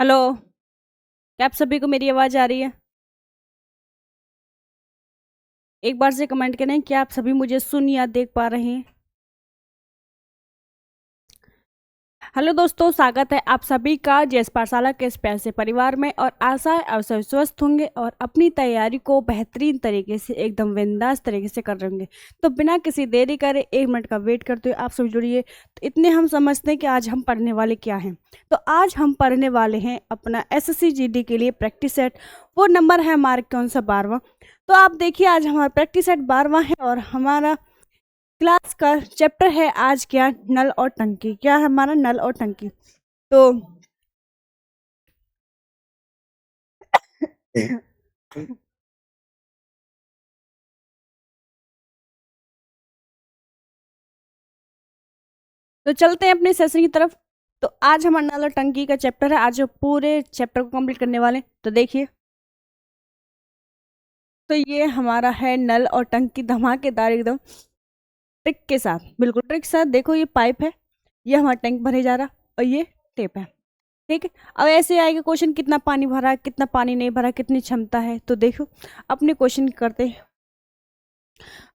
Hello. क्या आप सभी को मेरी आवाज़ आ रही है? एक बार से कमेंट करें, क्या आप सभी मुझे सुन या देख पा रहे हैं? हेलो दोस्तों, स्वागत है आप सभी का जेएस पाठशाला के इस प्यारे से परिवार में। और आशा है आप सभी स्वस्थ होंगे और अपनी तैयारी को बेहतरीन तरीके से एकदम बिंदास तरीके से कर रहे होंगे। तो बिना किसी देरी करे 1 मिनट का वेट करते हुए आप सब जुड़िए। तो इतने हम समझते हैं कि आज हम पढ़ने वाले क्या हैं। तो आज हम पढ़ने वाले हैं अपना एसएससी जीडी के लिए प्रैक्टिस सेट। वो नंबर है हमारे कौन सा 12वां। तो आप देखिए, आज हमारा प्रैक्टिस सेट 12वां है और हमारा क्लास का चैप्टर है आज क्या, नल और टंकी। क्या है हमारा? नल और टंकी। तो तो चलते हैं अपने सेशन की तरफ। तो आज हमारा नल और टंकी का चैप्टर है। आज हम पूरे चैप्टर को कंप्लीट करने वाले हैं। तो देखिए, तो ये हमारा है नल और टंकी, धमाकेदार एकदम ट्रिक के साथ, बिल्कुल ट्रिक के साथ। देखो, ये पाइप है, ये हमारा टैंक भरे जा रहा और ये टेप है। ठीक है। अब ऐसे आएगा क्वेश्चन, कितना पानी भरा, कितना पानी नहीं भरा, कितनी क्षमता है। तो देखो अपने क्वेश्चन करते हैं।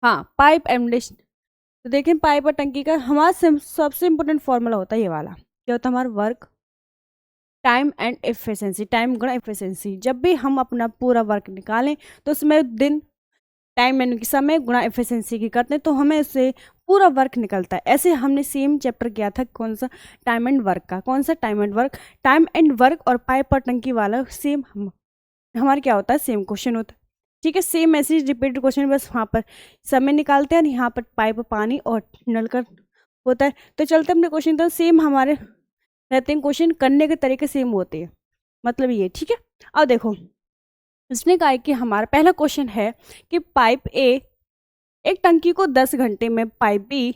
हाँ, पाइप एंड, तो देखें पाइप और टंकी का हमारा सबसे इंपॉर्टेंट फॉर्मूला होता है ये वाला। क्या होता है हमारा? Work time and efficiency, time गुणा एफिशिएंसी। जब भी हम अपना पूरा वर्क निकालें तो उसमें दिन, टाइम यानी कि समय गुणा एफिशिएंसी की करते हैं तो हमें उससे पूरा वर्क निकलता है। ऐसे हमने सेम चैप्टर किया था, कौन सा? टाइम एंड वर्क का। कौन सा? Time and work. Time and work और पाइप और टंकी वाला सेम हमारे क्या होता है? सेम क्वेश्चन होता है। ठीक है, सेम मैसेज रिपीटेड क्वेश्चन, बस वहाँ पर समय निकालते हैं और यहाँ पर पाइप पानी और नल का होता है। तो चलते अपने क्वेश्चन, तो सेम हमारे रहते हैं, क्वेश्चन करने के तरीके सेम होते हैं, मतलब ये। ठीक है। अब देखो, इसने कहा है कि हमारा पहला क्वेश्चन है कि पाइप ए एक टंकी को 10 घंटे में, पाइप बी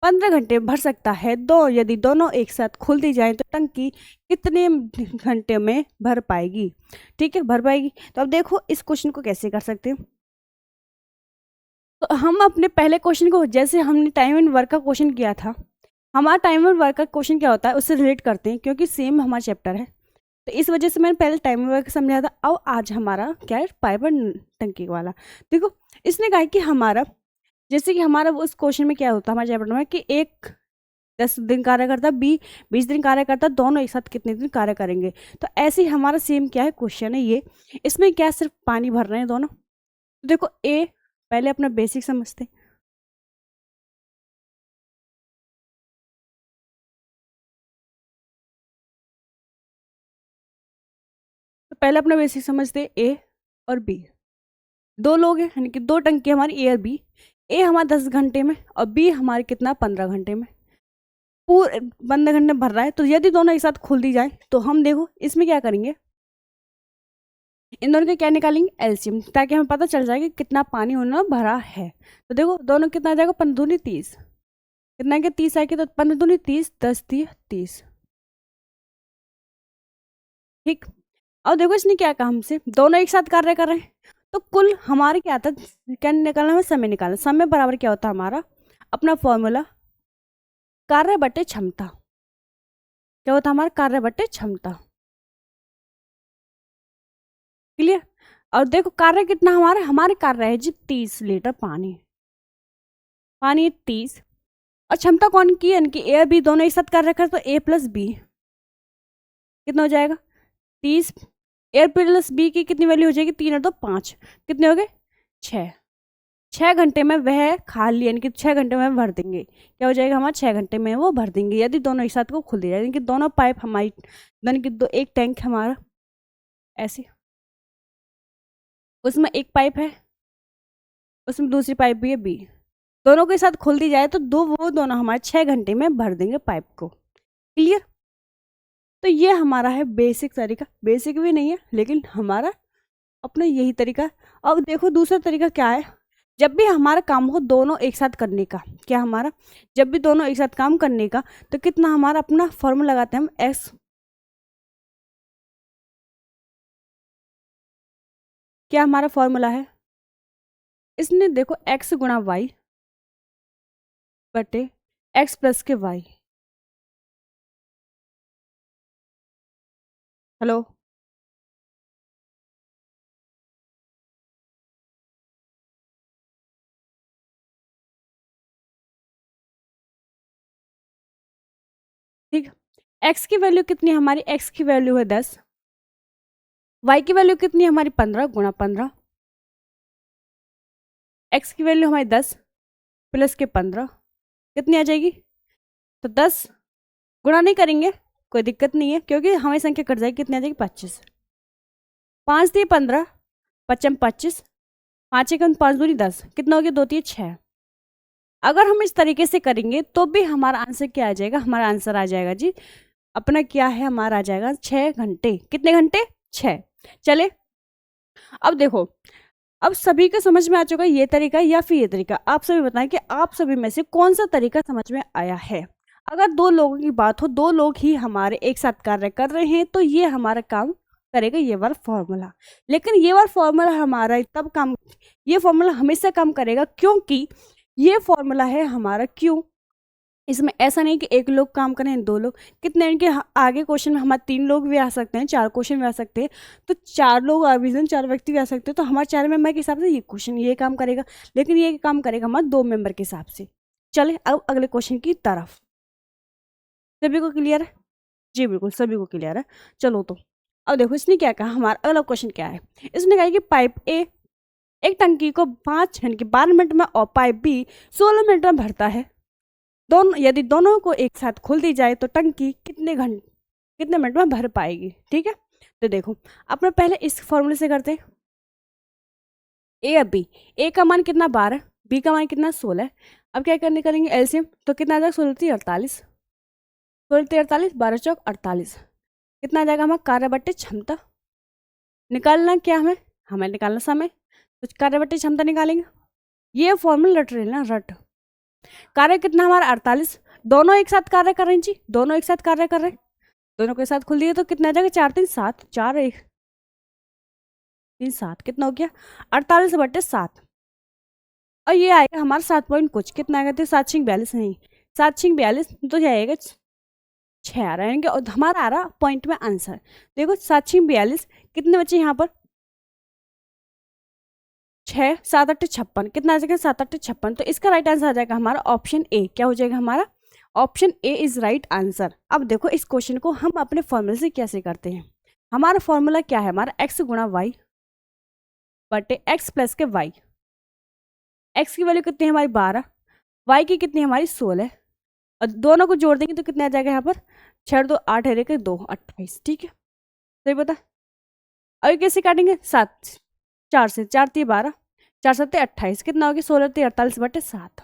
15 घंटे में भर सकता है। यदि दोनों एक साथ खोल दी जाए तो टंकी कितने घंटे में भर पाएगी? ठीक है, भर पाएगी। तो अब देखो इस क्वेश्चन को कैसे कर सकते हैं। तो हम अपने पहले क्वेश्चन को, जैसे हमने टाइम एंड वर्क का क्वेश्चन किया था, हमारा टाइम एंड वर्क का क्वेश्चन क्या होता है उससे रिलेट करते हैं, क्योंकि सेम हमारा चैप्टर है। तो इस वजह से मैंने पहले टाइम एंड वर्क समझाया था। अब आज हमारा क्या है? पाइप एंड टंकी वाला। देखो, इसने कहा कि हमारा, जैसे कि हमारा उस क्वेश्चन में क्या होता है हमारे चैप्टर में कि एक 10 दिन कार्य करता, बी 20 दिन कार्य करता, दोनों एक साथ कितने दिन कार्य करेंगे। तो ऐसे ही हमारा सेम क्या है क्वेश्चन है ये। इसमें क्या सिर्फ पानी भर रहे हैं दोनों। तो देखो ए, पहले अपना बेसिक समझते हैं। तो पहले अपना बेसिक समझते हैं, ए और बी दो लोग हैं, यानी कि दो टंकी हमारी ए और बी। ए हमारा 10 घंटे में और बी हमारे कितना? 15 घंटे में। पूरे 15 घंटे में भर रहा है। तो यदि दोनों एक साथ खोल दी जाए तो हम देखो इसमें क्या करेंगे, इन दोनों के क्या निकालेंगे? एलसीएम, ताकि हमें पता चल जाए कि कितना पानी उन्होंने भरा है। तो देखो दोनों कितना आ जाएगा? 15 दूनी 30। कितना के 30 आएगी, तो 15 दूनी 30, 10 30 30। ठीक। और देखो इसने क्या कहा हमसे, दोनों एक साथ कार्य कर रहे हैं तो कुल हमारे क्या आता है? क्या निकालना है? समय निकालना। समय बराबर क्या होता है हमारा? अपना फॉर्मूला, कार्य बटे क्षमता। क्या होता है हमारा? कार्य बटे क्षमता। क्लियर? और देखो कार्य कितना हमारा, हमारे कार्य है जी 30 लीटर पानी। पानी 30 और क्षमता कौन की? यानी कि ए और बी दोनों एक साथ कार्य कर, तो ए प्लस बी कितना हो जाएगा? 30। ए प्लस बी की कितनी वैल्यू हो जाएगी? 3 और 2 5, कितने हो गए? 6। 6 घंटे में वह खाली, यानी कि 6 घंटे में भर देंगे। क्या हो जाएगा हमारा? 6 घंटे में वो भर देंगे, यदि दोनों एक साथ को खुल दिया जाए। यानी कि दोनों पाइप हमारी, यानी कि दो, एक टैंक हमारा ऐसे, उसमें एक पाइप है, उसमें दूसरी पाइप भी है बी, दोनों के साथ खुल दी जाए तो वो दोनों हमारे 6 घंटे में भर देंगे पाइप को। क्लियर? तो ये हमारा है बेसिक तरीका। बेसिक भी नहीं है लेकिन हमारा अपना यही तरीका। अब देखो दूसरा तरीका क्या है, जब भी हमारा काम हो दोनों एक साथ करने का। क्या हमारा? जब भी दोनों एक साथ काम करने का, तो कितना हमारा अपना फॉर्मूला लगाते हैं हम, एक्स। क्या हमारा फॉर्मूला है? इसने देखो एक्स गुणा वाई बटे एक्स प्लस के वाई। हेलो। ठीक। एक्स की वैल्यू कितनी है हमारी, एक्स की वैल्यू है 10, वाई की वैल्यू कितनी है हमारी 15 गुणा 15, एक्स की वैल्यू हमारी 10 प्लस के 15 कितनी आ जाएगी, तो 10 गुणा नहीं करेंगे कोई दिक्कत नहीं है, क्योंकि हमारी संख्या कट जाएगी, कितनी आ जाएगी 25, 5 दिए 15, पचम 25, 5 एक 5 दूनी 10, कितना हो गया 2 दिए 6। अगर हम इस तरीके से करेंगे तो भी हमारा आंसर क्या आ जाएगा, हमारा आंसर आ जाएगा जी अपना क्या है, हमारा आ जाएगा 6 घंटे। कितने घंटे, 6। चले अब देखो, अब सभी को समझ में आ चुका है ये तरीका या फिर ये तरीका, आप सभी बताएं कि आप सभी में से कौन सा तरीका समझ में आया है। अगर दो लोगों की बात हो, दो लोग ही हमारे एक साथ कार्य कर रहे हैं, तो ये हमारा काम करेगा ये वाला फॉर्मूला। लेकिन ये वाला फॉर्मूला हमारा तब काम, ये फॉर्मूला हमेशा काम करेगा क्योंकि ये फॉर्मूला है हमारा क्यों। इसमें ऐसा नहीं कि एक लोग काम करें, दो लोग, कितने इनके आगे क्वेश्चन में हमारे 3 लोग भी आ सकते हैं, 4 क्वेश्चन भी आ सकते हैं, तो 4 लोग विजन 4 व्यक्ति भी आ सकते हैं, तो हमारे 4 मेंबर के हिसाब से ये क्वेश्चन ये काम करेगा। लेकिन ये काम करेगा हमारे 2 मेंबर के हिसाब से। चले अब अगले क्वेश्चन की तरफ। सभी को क्लियर है? जी बिल्कुल सभी को क्लियर है। चलो तो अब देखो इसने क्या कहा, हमारा अगला क्वेश्चन क्या है। इसने कहा कि पाइप ए एक टंकी को 5 यानी कि 12 मिनट में और पाइप बी 16 मिनट में भरता है। दोनों यदि दोनों को एक साथ खोल दी जाए तो टंकी कितने मिनट में भर पाएगी। ठीक है, तो देखो अपने पहले इस फॉर्मूले से करते हैं। ए अब बी, ए का मान कितना 12, बी का मान कितना 16। अब क्या करने करेंगे एलसीएम, तो कितना आ जाएगा 16 48, 16 48, 12 चौक 48, कितना आ जाएगा हमारा कार्य बट्टे क्षमता। निकालना क्या हमें, हमें निकालना समय, तो कार्य बट्टे क्षमता निकालेंगे। ये फॉर्मूला रट रहे ना, रट। कार्य कितना हमारा 48, दोनों एक साथ कार्य कर रहे हैं जी, दोनों एक साथ कार्य कर रहे हैं, दोनों के साथ खुल दिए तो कितना आ जाएगा 4 3 7, 4 1 3 7, कितना हो गया 48/7। और ये आएगा हमारा 7 पॉइंट कुछ, कितना आएगा तो 7 6 42 नहीं, 7 6 42 तो ये आएगा 6 आ रहा है, और हमारा आ रहा पॉइंट में आंसर। देखो 7 6 42 कितने बचे यहाँ पर 6 7 8 56, कितना आ जाएगा 7 8 56, तो इसका राइट आंसर आ जाएगा हमारा ऑप्शन ए। क्या हो जाएगा हमारा option A is right answer. अब देखो इस क्वेश्चन को हम अपने फॉर्मूले से कैसे करते हैं। हमारा फॉर्मूला क्या है, हमारा एक्स गुणा वाई बटे एक्स प्लस के वाई। एक्स की वैल्यू कितनी है हमारी 12, वाई की कितनी है हमारी 16, और दोनों को जोड़ देंगे तो कितना आ जाएगा यहाँ पर 6 2 8 है 2 28। ठीक है, सही बता। अभी कैसे काटेंगे 7 4 से, 4 3 12, 4 7 28, कितना हो गया 16 3 48/7,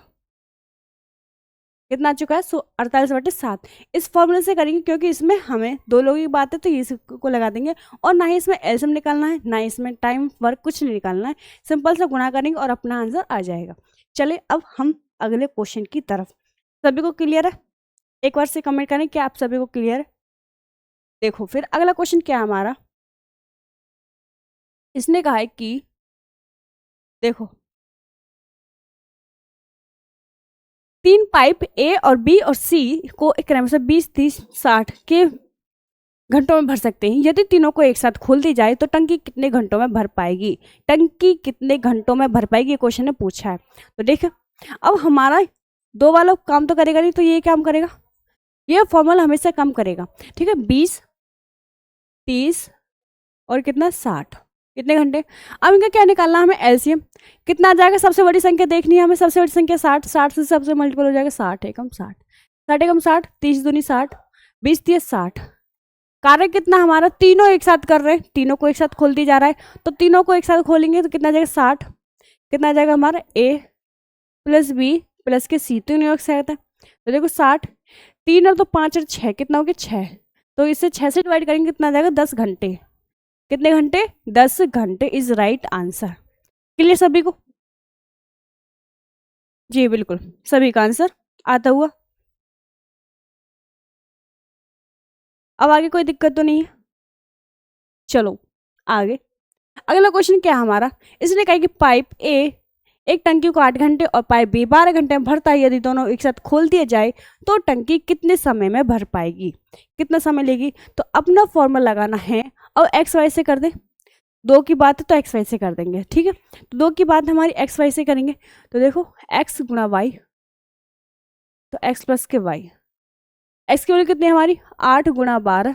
कितना आ चुका है 48/7। इस फॉर्मूले से करेंगे क्योंकि इसमें हमें दो लोगों की बात है तो इसको लगा देंगे, और ना ही इसमें एलसीएम निकालना है, ना इसमें टाइम वर्क कुछ नहीं निकालना है, सिंपल सा गुणा करेंगे और अपना आंसर आ जाएगा। चले अब हम अगले क्वेश्चन की तरफ। सभी को क्लियर है? एक बार से कमेंट करें क्या आप सभी को क्लियर है। देखो फिर अगला क्वेश्चन क्या है हमारा, इसने कहा है कि देखो 3 पाइप ए और बी और सी को एक क्रम से 20 30 60 के घंटों में भर सकते हैं। यदि तीनों को एक साथ खोल दी जाए तो टंकी कितने घंटों में भर पाएगी, टंकी कितने घंटों में भर पाएगी, ये क्वेश्चन ने पूछा है। तो देख अब हमारा दो वाला काम तो करेगा नहीं, तो ये काम करेगा, ये फॉर्मूला हमेशा काम करेगा। ठीक है, 20 30 और कितना 60, कितने घंटे। अब इनका क्या निकालना है हमें एलसीएम, कितना आ जाएगा, सबसे बड़ी संख्या देखनी है हमें, सबसे बड़ी संख्या 60, 60 से सबसे मल्टीपल हो जाएगा 60 एकम 60, 60 एकम 60, 30 दूनी 60, 20 30 60। कार्य कितना हमारा, तीनों एक साथ कर रहे हैं, तीनों को एक साथ खोल दिया जा रहा है, तो तीनों को एक साथ खोलेंगे तो कितना आ जाएगा 60, कितना आ जाएगा हमारा ए प्लस बी प्लस के सी, तीनों एक साथ है, तो देखो 60, 3 और 2 5 और 6, कितना हो गया 6, तो इसे 6 से डिवाइड करेंगे कितना आ जाएगा 10 घंटे। कितने घंटे 10 घंटे इज राइट आंसर। क्लियर सभी को? जी बिल्कुल सभी का आंसर आता हुआ। अब आगे कोई दिक्कत तो नहीं है? चलो आगे अगला क्वेश्चन क्या है हमारा, इसने कहा कि पाइप ए एक टंकी को 8 घंटे और पाइप बी 12 घंटे में भरता है। यदि दोनों एक साथ खोल दिए जाए तो टंकी कितने समय में भर पाएगी, कितना समय लेगी। तो अपना फॉर्मूला लगाना है और एक्स वाई से कर दें। 2 की बात है तो एक्स वाई से कर देंगे, ठीक है। तो 2 की बात हमारी एक्स वाई से करेंगे तो देखो एक्स गुणा वाई, तो एक्स प्लस के वाई। एक्स की वैल्यू कितनी है हमारी 8 गुणा 12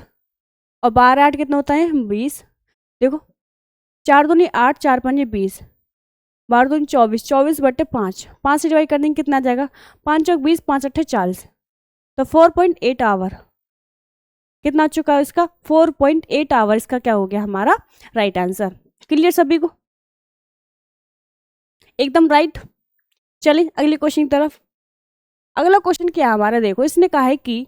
और 12 8 कितना होता है 20। देखो 4 दूनी 8, 4 पंजे 20, 12 दूनी 24, 24 बटे 5, 5 से डिवाइड कर देंगे कितना आ जाएगा 5 चौक 20, 5 अट्ठे 40, तो 4.8 आवर कितना आ चुका है इसका 4.8 आवर। इसका क्या हो गया हमारा राइट आंसर। क्लियर सभी को, एकदम राइट। चलिए अगले क्वेश्चन की तरफ। अगला क्वेश्चन क्या है हमारा, देखो इसने कहा है कि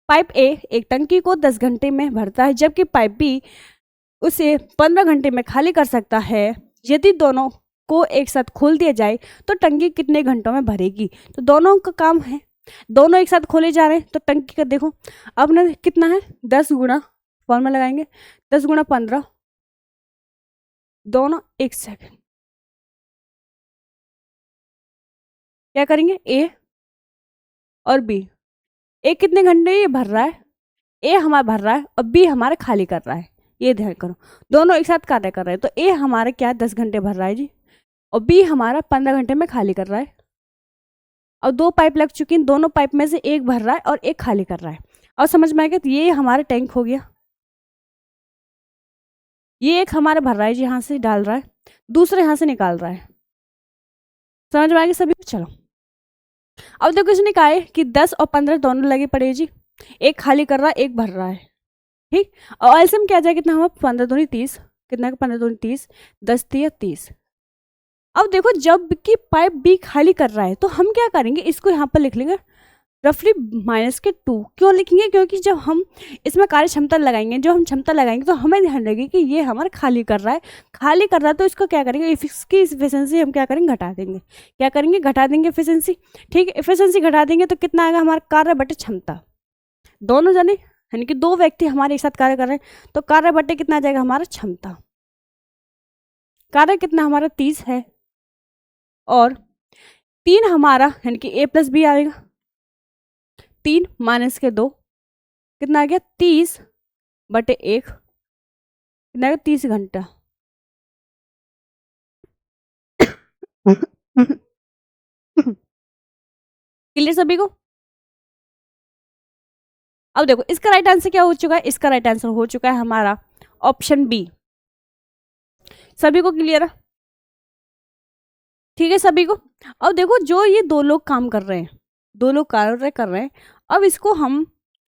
पाइप ए एक टंकी को 10 घंटे में भरता है जबकि पाइप बी उसे 15 घंटे में खाली कर सकता है। यदि दोनों को एक साथ खोल दिया जाए तो टंकी कितने घंटों में भरेगी। तो दोनों का काम है, दोनों एक साथ खोले जा रहे हैं तो टंकी का देखो अब ना कितना है 10 गुणा, फॉर्मूला लगाएंगे 10 गुणा 15, दोनों एक सेकंड क्या करेंगे ए और बी। ए कितने घंटे ये भर रहा है, ए हमारा भर रहा है और बी हमारा खाली कर रहा है। ये ध्यान करो दोनों एक साथ कार्य कर रहे हैं। तो ए हमारा क्या 10 घंटे भर रहा है जी और बी हमारा 15 घंटे में खाली कर रहा है। और 2 पाइप लग चुकी हैं, दोनों पाइप में से एक भर रहा है और एक खाली कर रहा है। और समझ में आ गया, तो ये हमारा टैंक हो गया। ये एक हमारा भर रहा है जी, यहाँ से डाल रहा है, दूसरे यहाँ से निकाल रहा है। समझ में आ गया सभी को। चलो अब देखो इसने कहा है कि 10 और 15 दोनों लगे पड़े जी, एक खाली कर रहा है एक भर रहा है, ठीक। और एलसीएम क्या आ जाए कितना हमारा 15 दूनी 30, कितना 15 दूनी 30, 10 तिया 30। अब देखो जब कि पाइप बी खाली कर रहा है तो हम क्या करेंगे, इसको यहाँ पर लिख लेंगे रफली -2। क्यों लिखेंगे, क्योंकि जब हम इसमें कार्य क्षमता लगाएंगे, जो हम क्षमता लगाएंगे तो हमें ध्यान रखेंगे कि ये हमारा खाली कर रहा है, खाली कर रहा है तो इसको क्या करेंगे इसकी इफिशियंसी हम क्या करेंगे घटा देंगे, क्या करेंगे घटा देंगे इफिशियंसी, ठीक है। इफिशियंसी घटा देंगे तो कितना आएगा हमारा कार्य बटे क्षमता। दोनों जने यानी कि 2 व्यक्ति हमारे एक साथ कार्य कर रहे हैं तो कार्य बटे कितना आ जाएगा हमारा क्षमता। कार्य कितना हमारा 30 है और 3 हमारा यानी कि ए प्लस बी आएगा, 3 माइनस के 2 कितना आ गया 30 बटे 1, कितना आ गया 30 घंटा। क्लियर सभी को। अब देखो इसका राइट आंसर क्या हो चुका है, इसका राइट आंसर हो चुका है हमारा ऑप्शन बी। सभी को क्लियर है, ठीक है सभी को। अब देखो जो ये 2 लोग काम कर रहे हैं, 2 लोग कार्य कर रहे हैं, अब इसको हम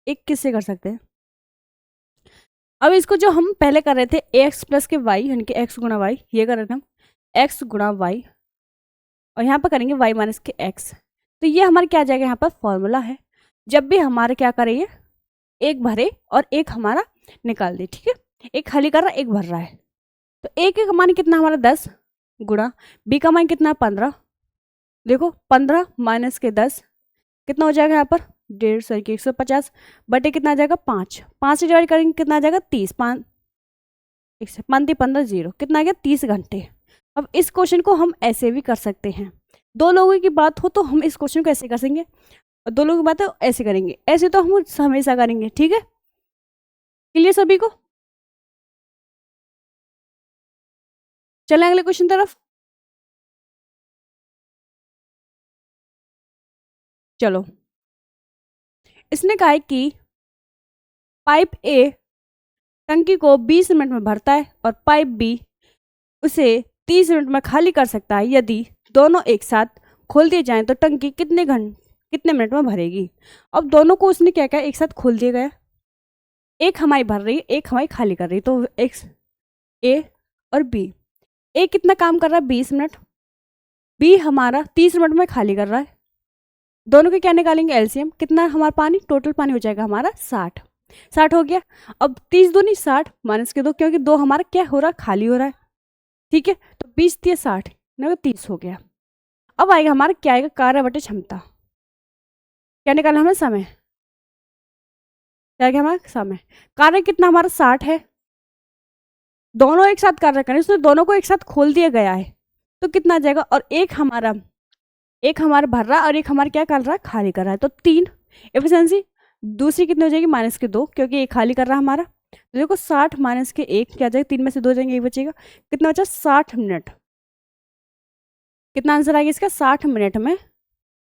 एक किससे कर सकते हैं। अब इसको जो हम पहले कर रहे थे एक्स प्लस के वाई यानी कि एक्स गुणा वाई, ये कर रहे थे हम एक्स गुणा वाई और यहाँ पर करेंगे वाई माइनस के एक्स। तो ये हमारा क्या आ जाएगा, यहाँ पर फॉर्मूला है जब भी हमारे क्या करेंगे एक भरे और एक हमारा निकाल दे, ठीक है। एक खाली कर रहा है एक भर रहा है तो ए का मान कितना हमारा 10 गुणा बी का मान कितना 15। देखो 15 माइनस के 10 कितना हो जाएगा यहाँ पर 150 की 150 बटे कितना आ जाएगा 5, 5 से डिवाइड करेंगे कितना आ जाएगा 30, 5 15 0 कितना आ गया 30 घंटे। अब इस क्वेश्चन को हम ऐसे भी कर सकते हैं, 2 लोगों की बात हो तो हम इस क्वेश्चन को ऐसे कर सकेंगे और 2 लोगों की बात है ऐसे करेंगे, ऐसे तो हम हमेशा करेंगे, ठीक है। क्लियर सभी को। चलें अगले क्वेश्चन तरफ। चलो इसने कहा है कि पाइप ए टंकी को 20 मिनट में भरता है और पाइप बी उसे 30 मिनट में खाली कर सकता है। यदि दोनों एक साथ खोल दिए जाएं तो टंकी कितने मिनट में भरेगी। अब दोनों को उसने क्या किया एक साथ खोल दिया गया, एक हमारी भर रही है एक हमारी खाली कर रही है, तो एक्स ए और बी, ए कितना काम कर रहा है 20 मिनट, बी हमारा 30 मिनट में खाली कर रहा है। दोनों के क्या निकालेंगे एलसीएम, कितना हमारा पानी टोटल पानी हो जाएगा हमारा 60 हो गया। अब 30 दूनी 60 माइनस के 2 क्योंकि 2 हमारा क्या हो रहा है खाली हो रहा है, ठीक है। तो 20 तिया 60 30 हो गया। अब आएगा हमारा क्या आएगा कार्य बटे क्षमता, क्या निकालना हमें समय, क्या हमारा समय। कार्य कितना हमारा 60 है, दोनों एक साथ कार्य करें, इसलिए दोनों को एक साथ खोल दिया गया है तो कितना आ जाएगा, और एक हमारा भर रहा है और एक हमारा क्या कर रहा है, खाली कर रहा है, तो 3 एफिशिएंसी। दूसरी कितनी हो जाएगी, -2, क्योंकि एक खाली कर रहा है हमारा। तो देखो 60 माइनस के 1 क्या जाएगा, 3 में से 2 जाएंगे, 1 बचेगा। कितना बचा, 60 मिनट। कितना आंसर आएगा इसका, 60 मिनट में।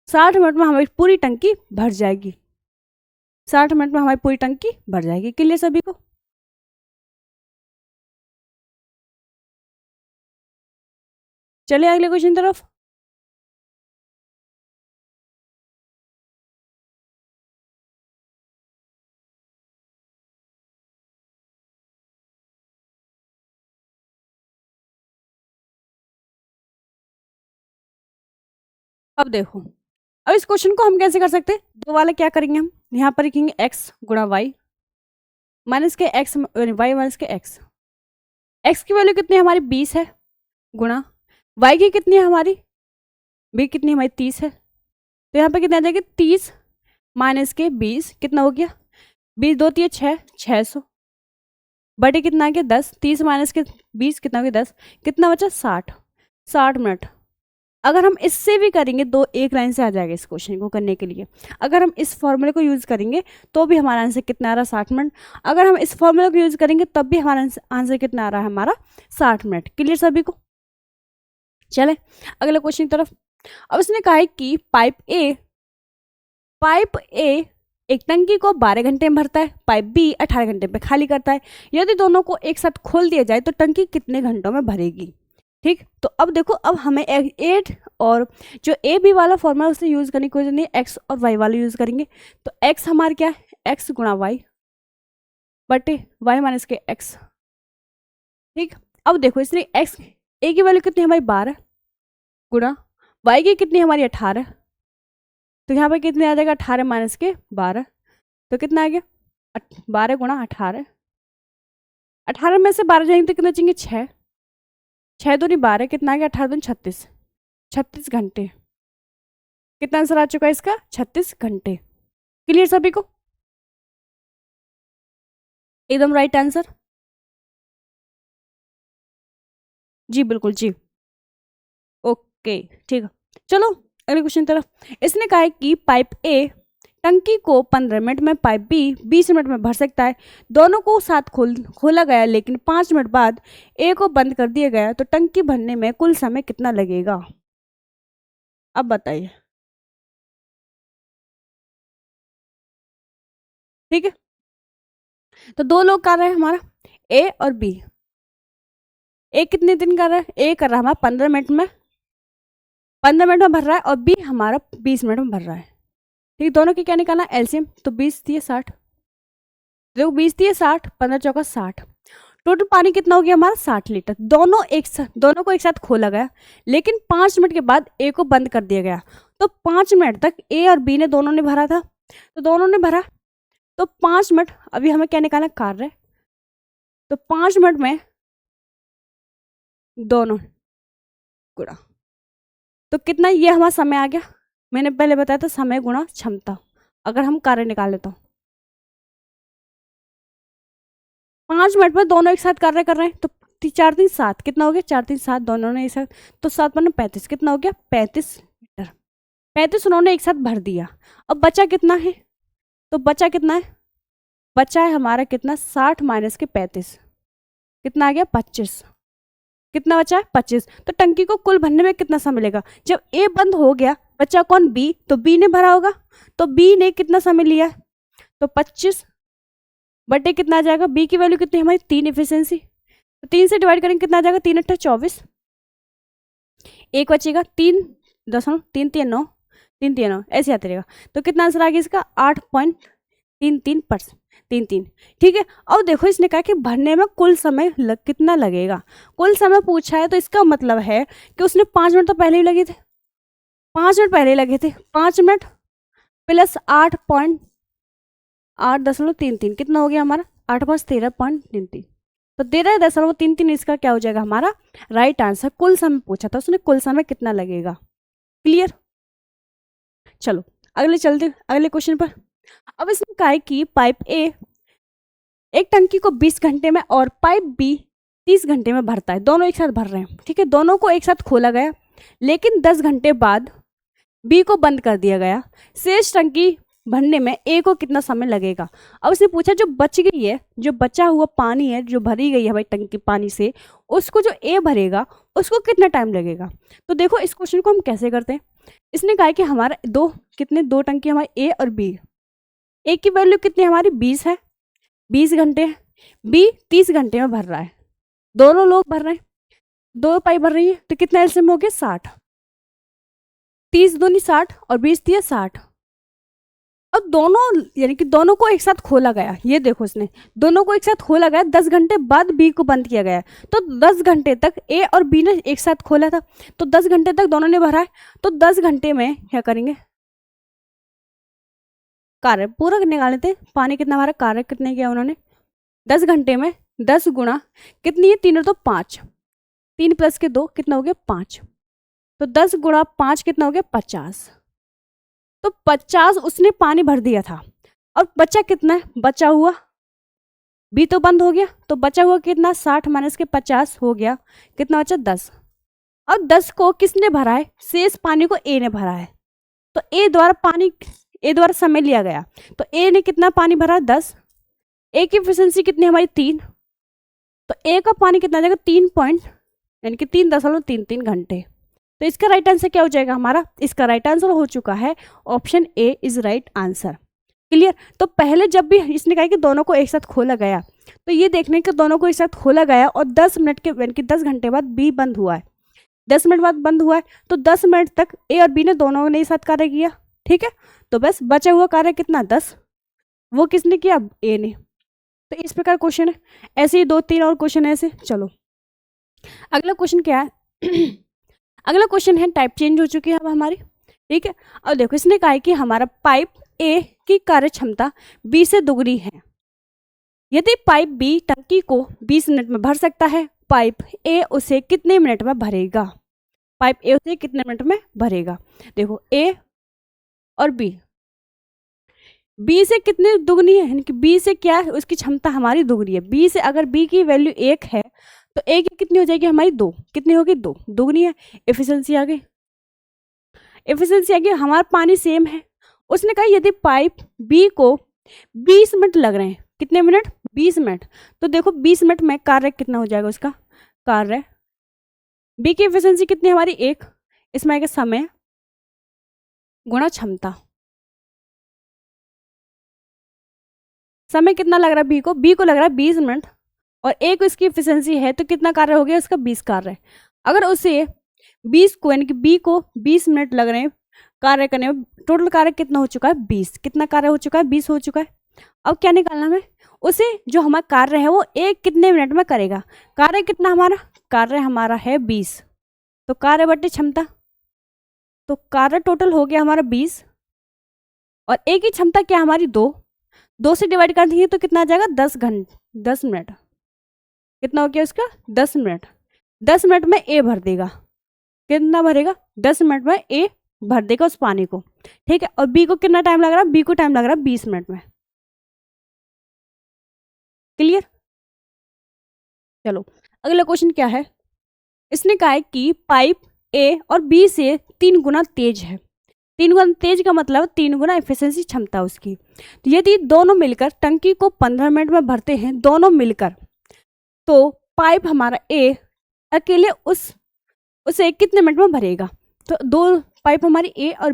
60 मिनट में हमारी पूरी टंकी भर जाएगी। 60 मिनट में हमारी पूरी टंकी भर जाएगी। क्लियर सभी को? चलिए अगले क्वेश्चन तरफ। अब देखो, अब इस क्वेश्चन को हम कैसे कर सकते हैं, दो वाले क्या करेंगे, हम यहाँ पर लिखेंगे x गुणा वाई माइनस के x, वाई माइनस के x। x की वैल्यू कितनी है हमारी, 20 है, गुणा y की कितनी है हमारी, b कितनी है हमारी, 30 है। तो यहाँ पे कितना आ जाएगा, 30 माइनस के 20 कितना हो गया, 20 2 3 6, 600 बटे कितना आ गया 10। 30 माइनस के 20 कितना हो गया 10, कितना बचा 60। 60 मिनट। अगर हम इससे भी करेंगे, दो एक लाइन से आ जाएगा इस क्वेश्चन को करने के लिए। अगर हम इस फॉर्मूले को यूज़ करेंगे तो भी हमारा आंसर कितना आ रहा है, 60 मिनट। अगर हम इस फॉर्मूले को यूज़ करेंगे तब भी हमारा आंसर कितना आ रहा है, हमारा 60 मिनट। क्लियर सभी को? चले अगले क्वेश्चन की तरफ। अब इसने कहा है कि पाइप ए एक टंकी को 12 घंटे में भरता है, पाइप बी 18 घंटे में खाली करता है। यदि दोनों को एक साथ खोल दिया जाए तो टंकी कितने घंटों में भरेगी। ठीक, तो अब देखो, अब हमें 8 और जो ए बी वाला फॉर्मूला उससे यूज़ करने की कोई नहीं, एक्स और वाई वाला यूज़ करेंगे। तो एक्स हमारा क्या है, एक्स गुणा वाई बटे वाई माइनस के एक्स। ठीक, अब देखो इसने एक्स ए की वैल्यू कितनी हमारी 12 गुणा वाई की कितनी हमारी 18। तो यहाँ पर कितने आ जाएगा, 18 माइनस के 12, तो कितना आ गया 12 गुणा 18। 18 में से 12 जाएंगे तो कितना चाहिए, 6 6 दूनी 12, कितना आ गया 18 दूनी 36, 36 घंटे। कितना आंसर आ चुका है इसका, 36 घंटे। क्लियर सभी को? एकदम राइट आंसर। जी बिल्कुल जी, ओके ठीक है। चलो अगले क्वेश्चन तरफ। इसने कहा है कि पाइप ए टंकी को 15 मिनट में, पाइप बी 20 मिनट में भर सकता है। दोनों को साथ खोला गया, लेकिन 5 मिनट बाद ए को बंद कर दिया गया, तो टंकी भरने में कुल समय कितना लगेगा। अब बताइए। ठीक है, तो दो लोग कर रहे हैं हमारा, ए और बी। ए कितने दिन कर रहा है, ए कर रहा है हमारा 15 मिनट में, 15 मिनट में भर रहा है, और बी हमारा 20 मिनट में भर रहा है। ठीक, दोनों की क्या निकालना, एलसीएम। तो 20 दिए 60, देखो 20 दिए 60, 15 चौका 60। टोटल पानी कितना हो गया हमारा, 60 लीटर। दोनों को एक साथ खोला गया, लेकिन 5 मिनट के बाद ए को बंद कर दिया गया। तो 5 मिनट तक ए और बी ने दोनों ने भरा था, तो दोनों ने भरा। तो 5 मिनट, अभी हमें क्या निकालना, कार्य। तो 5 मिनट में दोनों गुणा, तो कितना, ये हमारा समय आ गया। मैंने पहले बताया था समय गुणा क्षमता, अगर हम कार्य निकाले तो 5 मिनट में दोनों एक साथ कार्य कर रहे हैं। तो 4 3 7 कितना हो गया, 4 3 7 दोनों ने एक साथ, तो 7 5 35 कितना हो गया, 35 लीटर। 35 उन्होंने एक साथ भर दिया। अब बचा कितना है, तो बचा कितना है, बचा है हमारा कितना, 60 माइनस के 35, कितना आ गया 25। कितना बचा है 25। तो टंकी को कुल भरने में कितना समय मिलेगा, जब ए बंद हो गया, बचा कौन, बी, तो बी ने भरा होगा। तो बी ने कितना समय लिया, तो 25 बटे कितना आ जाएगा, बी की वैल्यू कितनी हमारी 3 एफिशिएंसी, तो 3 से डिवाइड करेंगे कितना आ जाएगा, 3 8 24, एक बचेगा 3 दशमलव 3 3 9, 3 3 9 ऐसे आते रहेगा। तो कितना आंसर आ गया इसका, 8.33%। ठीक है, अब देखो इसने कहा कि भरने में कुल समय कितना लगेगा। कुल समय पूछा है, तो इसका मतलब है कि उसने 5 मिनट तो पहले ही लगे थे, 5 मिनट पहले ही लगे थे। 5 मिनट प्लस 8.33 कितना हो गया हमारा, 8 5 13.33, तो 13.33 इसका क्या हो जाएगा हमारा राइट आंसर। कुल समय पूछा था उसने, कुल समय कितना लगेगा। क्लियर? चलो अगले चलते अगले क्वेश्चन पर। अब इसने कहा है कि पाइप ए एक टंकी को 20 घंटे में और पाइप बी 30 घंटे में भरता है, दोनों एक साथ भर रहे हैं, ठीक है, दोनों को एक साथ खोला गया, लेकिन 10 घंटे बाद बी को बंद कर दिया गया। शेष टंकी भरने में ए को कितना समय लगेगा। अब उसने पूछा जो बच गई है, जो बचा हुआ पानी है, जो भरी गई है भाई टंकी पानी से, उसको जो ए भरेगा उसको कितना टाइम लगेगा। तो देखो इस क्वेश्चन को हम कैसे करते हैं। इसने कहा कि हमारा दो टंकी हमारी ए और बी, ए की वैल्यू कितनी हमारी 20 है, 20 घंटे है, बी 30 घंटे में भर रहा है, दोनों लोग भर रहे हैं, 2 पाइप भर रही है, तो कितना एलसीएम हो गया 60, 30 दूनी 60 और 20 दिया 60। अब दोनों यानी कि दोनों को एक साथ खोला गया, ये देखो इसने दोनों को एक साथ खोला गया, 10 घंटे बाद बी को बंद किया गया, तो 10 घंटे तक ए और बी ने एक साथ खोला था, तो 10 घंटे तक दोनों ने भरा है, तो 10 घंटे में क्या करेंगे, कार्य पूरा निकाल लेते हैं, पानी कितना भरा, कार्य कितने किया उन्होंने, 10 घंटे में 10 गुणा कितनी है, 3 और 2 5, 3 प्लस के 2 कितना हो गया 5, तो 10 गुणा 5 कितना हो गया 50, तो 50 उसने पानी भर दिया था। और बचा कितना है, बचा हुआ बी तो बंद हो गया, तो बचा हुआ कितना 60 माइनस के 50 हो गया, कितना बचा 10। अब 10 को किसने भरा है, शेष पानी को ए ने भरा है, तो ए द्वारा समय लिया गया, तो ए ने कितना पानी भरा 10, ए की एफिशिएंसी कितनी हमारी 3, तो ए का पानी कितना जाएगा 3 पॉइंट यानी कि 3.33 घंटे। तो इसका राइट आंसर क्या हो जाएगा हमारा, इसका राइट आंसर हो चुका है option A is right answer. Clear. तो पहले जब भी इसने कहा कि दोनों को एक साथ खोला गया, तो ये देखने के दोनों को एक साथ खोला गया और 10 मिनट के यानी कि 10 घंटे बाद बी बंद हुआ है, 10 मिनट बाद बंद हुआ है, तो 10 मिनट तक ए और बी ने दोनों ने एक साथ कार्य किया, ठीक है, तो बस बचा हुआ कार्य कितना 10, वो किसने किया ए ने। तो इस प्रकार क्वेश्चन है, ऐसे ही 2-3 और क्वेश्चन ऐसे। चलो अगला क्वेश्चन क्या है अगला क्वेश्चन है टाइप चेंज हो चुकी है अब हमारी, ठीक है। और देखो इसने कहा है कि हमारा पाइप ए की कार्य क्षमता बी से दुगनी है, यदि पाइप बी टंकी को 20 मिनट में भर सकता है, पाइप ए उसे कितने मिनट में भरेगा, पाइप ए उसे कितने मिनट में भरेगा। देखो ए और बी से कितनी दुगनी है, यानी कि बी से क्या है, उसकी क्षमता हमारी दुगनी है, बी से अगर बी की वैल्यू 1 है तो ए की कितनी हो जाएगी हमारी 2, कितनी होगी 2, दुगनी है। एफिशिएंसी आ गई, हमारा पानी सेम है। उसने कहा यदि पाइप बी को 20 मिनट लग रहे हैं, कितने मिनट 20 मिनट, तो देखो 20 मिनट में कार्य कितना हो जाएगा उसका, कार्य बी की एफिशिएंसी कितनी हमारी 1, इसमें आएगा समय गुणा क्षमता, समय कितना लग रहा है बी को लग रहा है 20 मिनट और ए को इसकी एफिशिएंसी है, तो कितना कार्य हो गया उसका 20 कार्य। अगर उसे 20 को यानी कि बी को 20 मिनट लग रहे हैं कार्य करने में, टोटल कार्य कितना हो चुका है 20, कितना कार्य हो चुका है 20 हो चुका है। अब क्या निकालना है, उसे जो हमारा कार्य है वो एक कितने मिनट में करेगा, कार्य कितना हमारा, कार्य हमारा है 20, तो कार्य बटे क्षमता, तो कार्य टोटल हो गया हमारा 20 और ए की क्षमता क्या हमारी 2 से डिवाइड कर देंगे तो कितना आ जाएगा 10 मिनट, कितना हो गया उसका 10 मिनट, 10 मिनट में ए भर देगा, कितना भरेगा 10 मिनट में ए भर देगा उस पानी को, ठीक है। और बी को कितना टाइम लग रहा है, बी को टाइम लग रहा है 20 मिनट में। क्लियर। चलो अगला क्वेश्चन क्या है, इसने कहा है कि पाइप ए और बी से 3 गुना तेज है, 3 गुना तेज का मतलब 3 गुना एफिशिएंसी क्षमता उसकी। तो यदि दोनों मिलकर टंकी को 15 मिनट में भरते हैं, दोनों मिलकर, तो पाइप हमारा ए अकेले उसे कितने मिनट में भरेगा। तो 2 पाइप हमारी ए और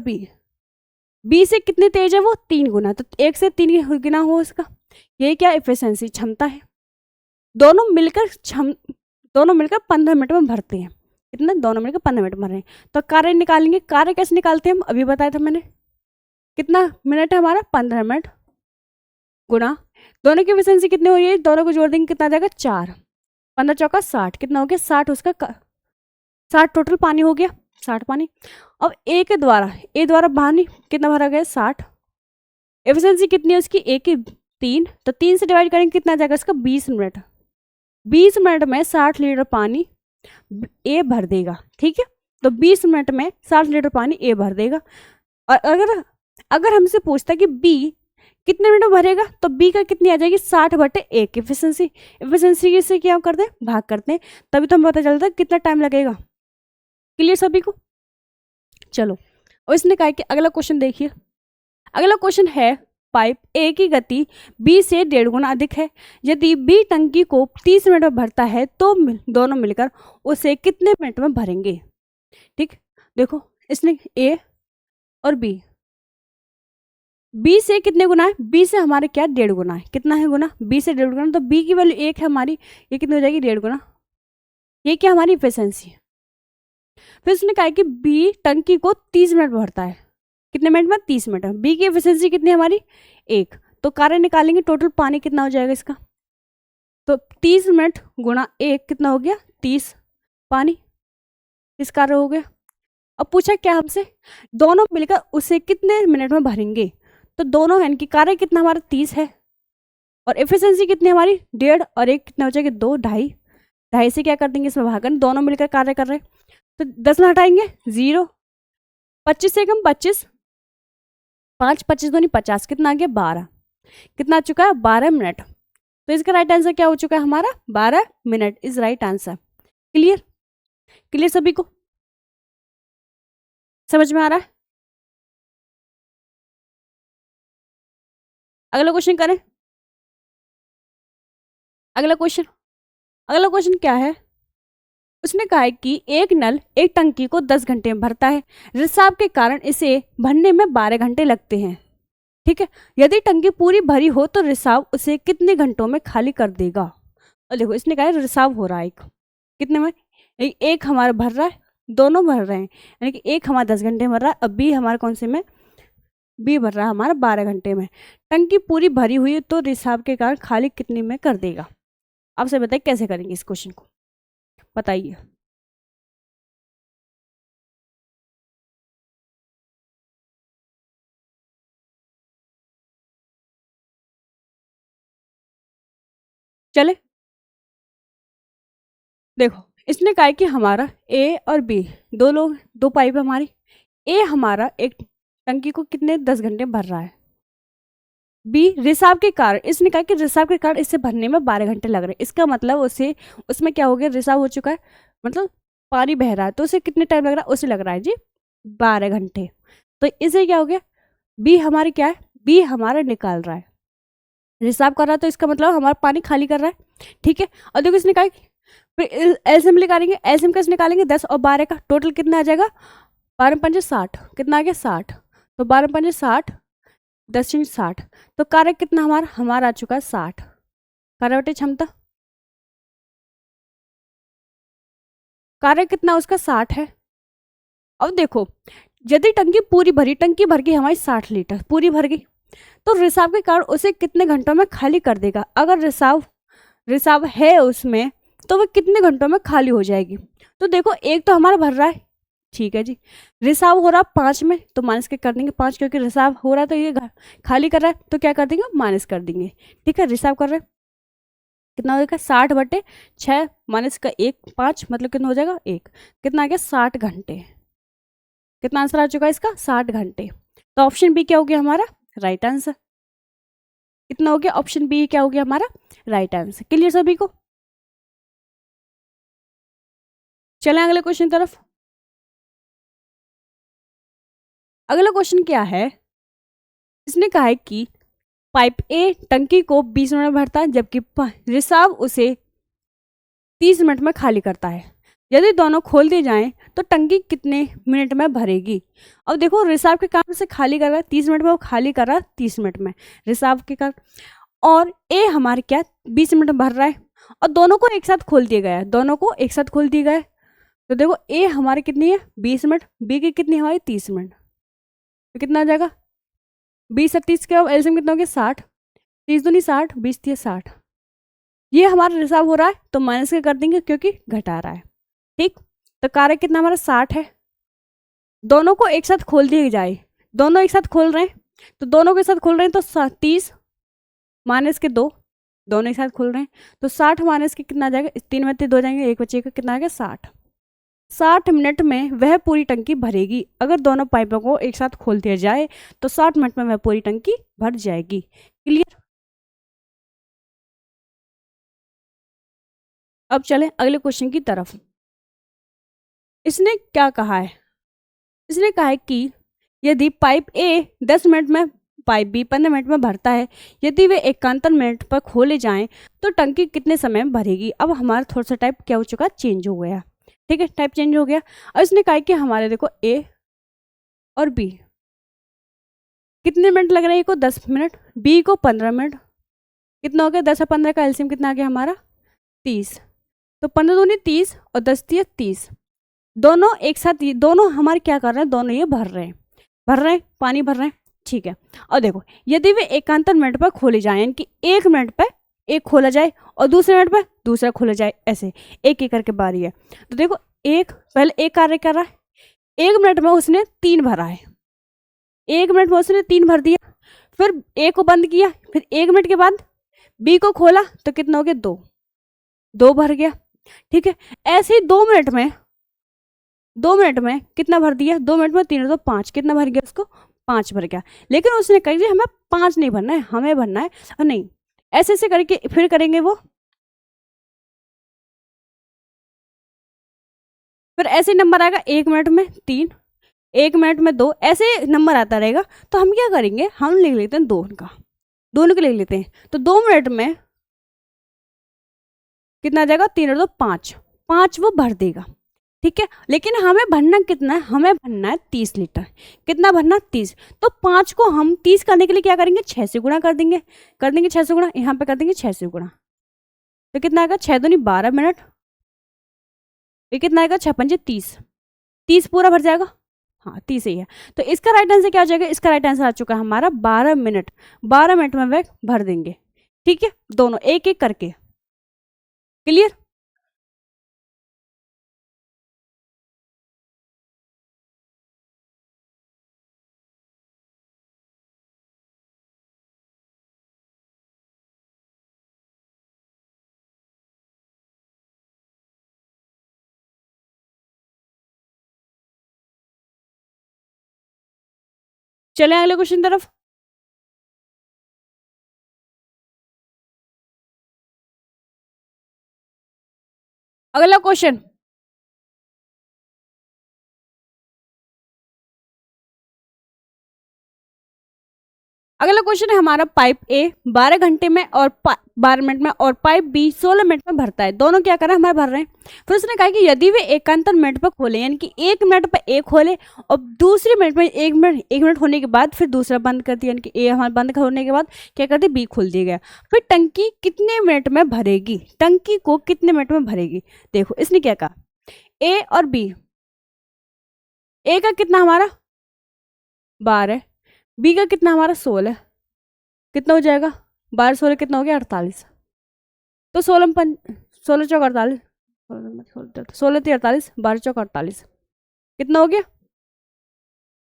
बी से कितने तेज है वो 3 गुना, तो 1 से 3 गुना हो उसका, ये क्या एफिशिएंसी क्षमता है। दोनों मिलकर 15 मिनट में भरते हैं, कितना, दोनों मिलकर 15 मिनट में भर रहे हैं। तो कार्य निकालेंगे, कार्य कैसे निकालते हैं हम अभी बताया था मैंने, कितना मिनट है हमारा 15 मिनट गुना दोनों की एफिशिएंसी कितनी हो रही है, दोनों को जोड़ देंगे कितना आ जाएगा 4, 15 चौका 60, कितना हो गया 60, उसका 60 टोटल पानी हो गया, 60 पानी। अब ए द्वारा पानी कितना भरा गया 60, एफिशिएंसी कितनी है उसकी ए की 3, तो 3 से डिवाइड करेंगे कितना आ जाएगा उसका 20 मिनट, 20 मिनट में 60 लीटर पानी ए भर देगा, ठीक है। तो 20 मिनट में 60 लीटर पानी ए भर देगा। और अगर हमसे पूछता कि बी कितने मिनट में भरेगा, तो बी का कितनी आ जाएगी 60/1 इफिशिएंसी। इफिशिएंसी से क्या करते हैं, भाग करते हैं, तभी तो हमें पता चलता है कितना टाइम लगेगा। क्लियर सभी को। चलो और इसने कहा कि अगला क्वेश्चन देखिए। अगला क्वेश्चन है पाइप ए की गति बी से 1.5 गुना अधिक है। यदि बी टंकी को 30 मिनट में भरता है तो दोनों मिलकर उसे कितने मिनट में भरेंगे। ठीक, देखो इसने ए और बी से कितने गुना है, बी से हमारे क्या 1.5 गुना है। कितना है गुना, बी से 1.5 गुना, तो बी की वैल्यू 1 है हमारी, ये कितनी हो जाएगी 1.5 गुना। ये क्या हमारी इफिशिएंसी है। फिर उसने कहा कि बी टंकी को 30 मिनट में भरता है। कितने मिनट में, 30 मिनट में। बी की एफिशिएंसी कितनी है हमारी 1, तो कार्य निकालेंगे टोटल पानी कितना हो जाएगा इसका, तो 30 मिनट गुणा 1 कितना हो गया 30 पानी, इस कार्य हो गया। अब पूछा क्या हमसे, दोनों मिलकर उसे कितने मिनट में भरेंगे, तो दोनों यानी कि कार्य कितना हमारा 30 है और एफिशिएंसी कितनी हमारी 1.5 और 1 कितना हो जाएगा 2, 2.5 से क्या कर देंगे इसमें भागन, दोनों मिलकर कार्य कर रहे हैं, तो 10 में हटाएंगे 0, 25 से कम 25, 5 25 दूनी 50, कितना आ गया 12, कितना आ चुका है 12 मिनट। तो इसका राइट आंसर क्या हो चुका है हमारा 12 minute is right answer. Clear, clear सभी को, समझ में आ रहा है। अगला क्वेश्चन करें। अगला क्वेश्चन क्या है, उसने कहा है कि एक नल एक टंकी को 10 घंटे में भरता है, रिसाव के कारण इसे भरने में 12 घंटे लगते हैं। ठीक है, यदि टंकी पूरी भरी हो तो रिसाव उसे कितने घंटों में खाली कर देगा। और देखो इसने कहा है रिसाव हो रहा है एक, कितने में, एक हमारा भर रहा है, दोनों भर रहे हैं, यानी कि एक हमारा 10 घंटे में भर रहा है, अब बी हमारा कौन से में, बी भर रहा है हमारा 12 घंटे में। टंकी पूरी भरी हुई है तो रिसाव के कारण खाली कितने में कर देगा। आपसे बताइए कैसे करेंगे इस क्वेश्चन को, बताइए। चले देखो इसने कहा है कि हमारा ए और बी दो लोग, दो पाइप हमारी, ए हमारा एक टंकी को कितने 10 घंटे भर रहा है, बी रिसाव के कारण, इसने कहा कि रिसाव के कारण इसे भरने में 12 घंटे लग रहे हैं। इसका मतलब उसे उसमें क्या हो गया, रिसाव हो चुका है, मतलब पानी बह रहा है, तो उसे कितने टाइम लग रहा है, उसे लग रहा है जी 12 घंटे। तो इसे क्या हो गया, बी हमारी क्या है, बी हमारा निकाल रहा है, रिसाव कर रहा है, तो इसका मतलब हमारा पानी खाली कर रहा है। ठीक है, और देखो इसने कहा फिर एलसीएम निकालेंगे, एलसीएम कैसे निकालेंगे, 10 और 12 का टोटल कितना आ जाएगा, 12 पंजे 60, कितना आ गया 60, तो 12 पंजे 60, 10 60, तो कार्य कितना हमारा आ चुका है 60, कार्यवटी क्षमता कार्य कितना उसका 60 है। अब देखो यदि टंकी पूरी भरी, टंकी भर गई हमारी 60 लीटर पूरी भर गई, तो रिसाव के कारण उसे कितने घंटों में खाली कर देगा। अगर रिसाव है उसमें तो वह कितने घंटों में खाली हो जाएगी। तो देखो एक तो हमारा भर रहा है, ठीक है जी, रिसाव हो रहा 5 में, तो माइनस के कर देंगे 5, क्योंकि रिसाव हो रहा है तो ये खाली कर रहा है, तो क्या कर देंगे माइनस कर देंगे। ठीक है, रिसाव कर रहे हैं, कितना हो जाएगा 60/6 माइनस का 1 5, मतलब कितना हो जाएगा 1, कितना आ गया 60 घंटे। कितना आंसर आ चुका है इसका 60 घंटे। तो ऑप्शन बी क्या हो गया हमारा राइट आंसर। कितना हो गया, ऑप्शन बी क्या हो गया हमारा राइट आंसर। क्लियर सभी को। चलें अगले क्वेश्चन तरफ। अगला क्वेश्चन क्या है, इसने कहा है कि पाइप ए टंकी को 20 मिनट में भरता है, जबकि रिसाव उसे 30 मिनट में खाली करता है। यदि दोनों खोल दिए जाएं तो टंकी कितने मिनट में भरेगी। अब देखो रिसाव के कारण से खाली कर रहा है 30 मिनट में, वो खाली कर रहा है 30 मिनट में रिसाव के कारण, और ए हमारे क्या 20 मिनट में भर रहा है, और दोनों को एक साथ खोल दिया गया है, दोनों को एक साथ खोल दिया गया है। तो देखो ए हमारी कितनी है 20 मिनट, बी की कितनी हमारी 30 मिनट, तो कितना आ जाएगा 20 और 30 का एलसीएम कितना हो गया 60, 30 दूनी 60, 20 30 60, ये हमारा रिसाव हो रहा है तो माइनस के कर देंगे क्योंकि घटा रहा है। ठीक, तो कार्य कितना हमारा 60 है, दोनों को एक साथ खोल दिया जाए, दोनों एक साथ खोल रहे हैं, तो दोनों के साथ खोल रहे हैं तो 30 माइनस के 2, दोनों एक साथ खोल रहे हैं, तो 60 माइनस के कितना आ जाएगा, 3 में 3 2 जाएंगे, एक बच्चे का कितना आ गया 60। 60 मिनट में वह पूरी टंकी भरेगी। अगर दोनों पाइपों को एक साथ खोल दिया जाए तो 60 मिनट में वह पूरी टंकी भर जाएगी। क्लियर। अब चलें अगले क्वेश्चन की तरफ। इसने क्या कहा है? इसने कहा है कि यदि पाइप ए 10 मिनट में, पाइप बी 15 मिनट में भरता है, यदि वे एकांतर मिनट पर खोले जाएं तो टंकी कितने समय में भरेगी। अब हमारा थोड़ा सा टाइप क्या हो चुका, चेंज हो गया। ठीक है, टाइप चेंज हो गया। और इसने कहा कि हमारे देखो ए और बी कितने मिनट लग रहे हैं, को 10 मिनट, बी को 15 मिनट। कितना हो गया, 10 और 15 का एलसीएम कितना आ गया हमारा, 30। तो 15 दूनी 30 और 10 दिए 30। दोनों एक साथ, दोनों हमारे क्या कर रहे हैं, दोनों ये भर रहे हैं, पानी भर रहे हैं। ठीक है। और देखो यदि वे एकांतर मिनट पर खोले जाए, यानी कि 1 मिनट पर एक खोला जाए और दूसरे मिनट पर दूसरा खोला जाए, ऐसे एक एक करके बारी है। तो देखो एक, पहले एक कार्य कर रहा है, 1 मिनट में उसने 3 भरा है, 1 मिनट में उसने 3 भर दिया। फिर ए को बंद किया, फिर 1 मिनट के बाद बी को खोला तो कितना हो गया, 2 भर गया। ठीक है। ऐसे ही 2 मिनट में कितना भर दिया, 2 मिनट में 3 तो 5, कितना भर गया उसको, 5 भर गया। लेकिन उसने कही हमें 5 नहीं भरना है, हमें भरना है, और नहीं, ऐसे ऐसे करके फिर करेंगे वो, फिर ऐसे नंबर आएगा 1 मिनट में 3, 1 मिनट में 2, ऐसे नंबर आता रहेगा। तो हम क्या करेंगे, हम लिख लेते हैं दोनों का लिख लेते हैं। तो 2 मिनट में कितना आ जाएगा, 3 और 2 5, 5 वो भर देगा। ठीक है। लेकिन हमें भरना कितना है, हमें भरना है 30 लीटर। कितना भरना, 30। तो 5 को हम 30 करने के लिए क्या करेंगे, 6 से गुणा कर देंगे 6 से गुणा, यहाँ पे कर देंगे 6 से गुणा। तो कितना आएगा, 6 दूनी 12 मिनट, ये कितना आएगा, 6 पंजे 30, 30 पूरा भर जाएगा। हाँ 30 ही है। तो इसका राइट आंसर क्या हो जाएगा, इसका राइट आंसर आ चुका है हमारा 12 मिनट। 12 मिनट में वह भर देंगे। ठीक है, दोनों एक एक करके। क्लियर। चले अगले क्वेश्चन तरफ। अगला क्वेश्चन, अगला क्वेश्चन है हमारा, पाइप ए 12 घंटे में और 12 मिनट में और पाइप बी 16 मिनट में भरता है। दोनों क्या कर रहे हैं, हमारे भर रहे हैं। फिर उसने कहा कि यदि वे एकांतर मिनट पर खोले, यानी कि 1 मिनट पर एक खोले और दूसरे मिनट में 1 मिनट होने के बाद फिर दूसरा बंद कर दिया, यानी कि ए हमारे बंद होने के बाद क्या करते, बी खोल दिया गया। फिर टंकी कितने मिनट में भरेगी, टंकी को कितने मिनट में भरेगी। देखो इसने क्या कहा, ए और बी, ए का कितना हमारा 12, बी का कितना हमारा 16, कितना हो जाएगा, 12 16 कितना हो गया, 48। तो 16 चौक 48, 16 थी 48, 12 चौक 48, कितना हो गया,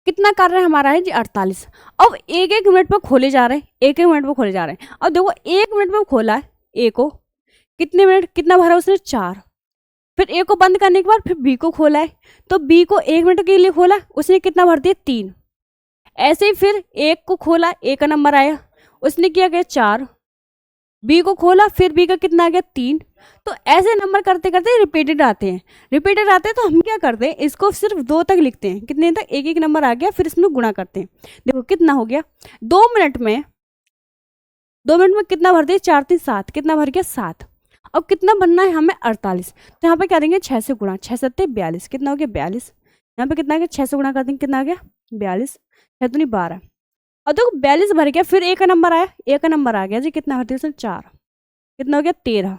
कितना कर रहे हैं हमारा है जी 48। अब एक एक मिनट पर खोले जा रहे हैं, एक एक मिनट पर खोले जा रहे हैं। अब देखो 1 मिनट में खोला है ए को, कितने मिनट, कितना भरा उसने 4। फिर ए को बंद करने के बाद फिर बी को खोला है, तो बी को 1 मिनट के लिए खोला, उसने कितना भर दिया 3। ऐसे ही फिर एक को खोला, ए का नंबर आया, उसने किया गया 4, बी को खोला, फिर बी का कितना आ गया 3। तो ऐसे नंबर करते करते रिपीटेड आते हैं, तो हम क्या करते हैं, इसको सिर्फ 2 तक लिखते हैं, कितने तक, एक एक नंबर आ गया, फिर इसमें गुणा करते हैं। देखो कितना हो गया, 2 मिनट में, 2 मिनट में कितना भर दिया, 4 3 7, कितना भर गया 7। अब कितना बनना है हमें 48, तो यहाँ पे क्या देंगे 6 से गुणा, 6 7 42, कितना हो गया 42। यहाँ पे कितना आ गया, 6 से गुणा कर देंगे, कितना आ गया 42, 6 दूनी 12। और देखो 42 भर गया, फिर ए का नंबर आया, ए का नंबर आ गया जी, कितना भर दिया उसने 4, कितना हो गया 13।